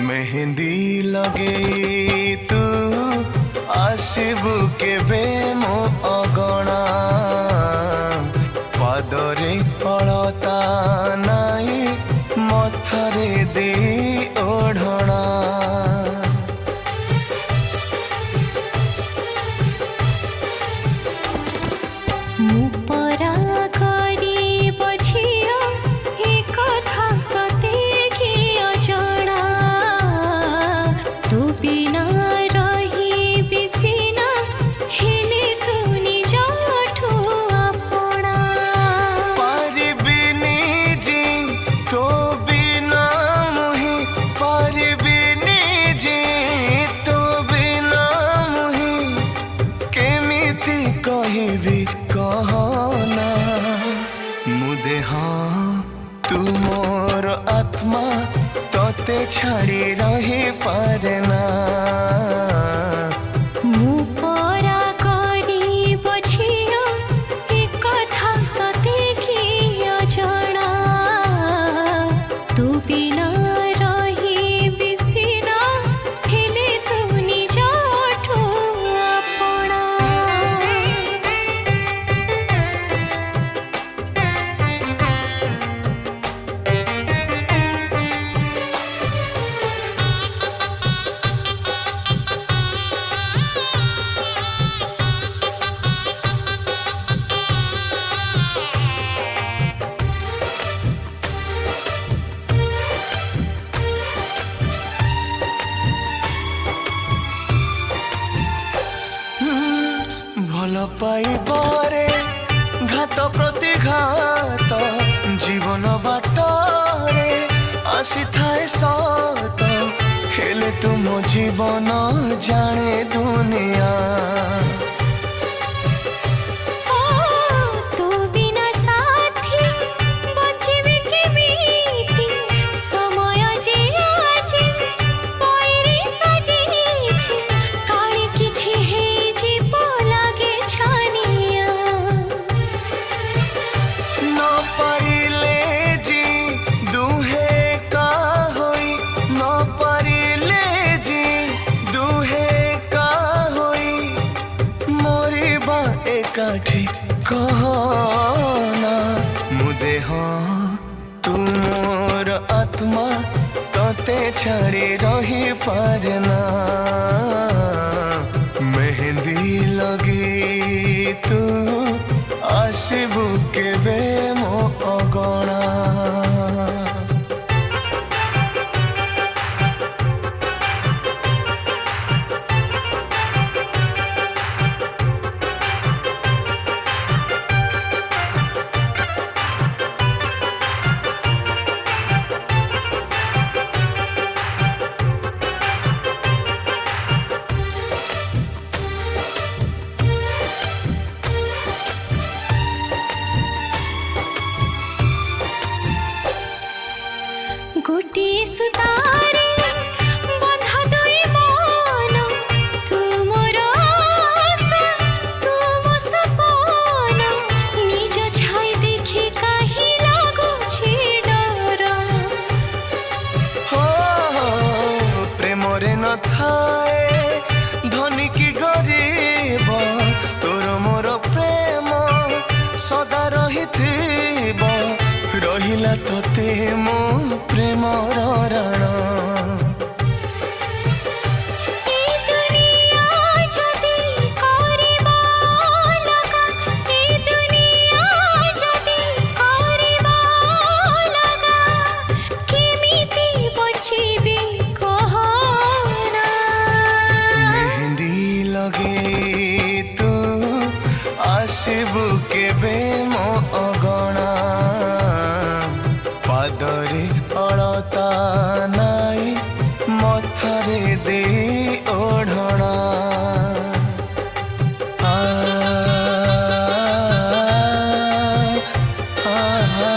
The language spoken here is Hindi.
मेहंदी लगे तू आसबु केबे मो अगणा पादरे अलता नाई मथारे दे ओढ़णा मुपरा करी बझिया ए कथा कते की अजणा तू बिना रही बिसिना हेले तू निज ठू अपना पारिबिनी जी तो बिना मुही पारिबिनी जी तो बिना मुही केमिति कहबी कहना मुदे हाँ तू मोर आत्मा तोते छाड़ी रही पारना मुपरा करी बझिया ए कथा कते की अजणा तू बिना रही बिसिना हेले तू निज ठू अपना भल पाइबारे घात प्रति घात जीवन बाटरे आसी थाए सत हेले तुम जीवन जाने दुनिया तू बिना साथी बचिबे केमिति समय जे आजे पैरी सजेछि काले किछि हे जीव लागे छानिया न पारिले जी दुहे का होई न पारिले जी दुहे का होई मरिबा एकाठी कहना मुदे हाँ तू मोर आत्मा तोते छाड़ी रही पारना मेहंदी लगे तू आसबु केबे मो अगणा गोटिए सुतारे बंधा दुई मन तू मोर आशा तू मो सपन निज छाई देखि काहि लागुछि डर हो प्रेमरे न थाए धनी की गरीब तोर मोर प्रेम सदा रहिथिब रहिला तोते मो प्रेमर रण ए दुनिया जदि करिबा लगा ए दुनिया जदि करिबा लगा केमिति बचिबे कहना मेहंदी लगे तू आसबु केबे मो अगणा पादरे अलता नाई मथारे दे ओढ़णा आ, आ, आ,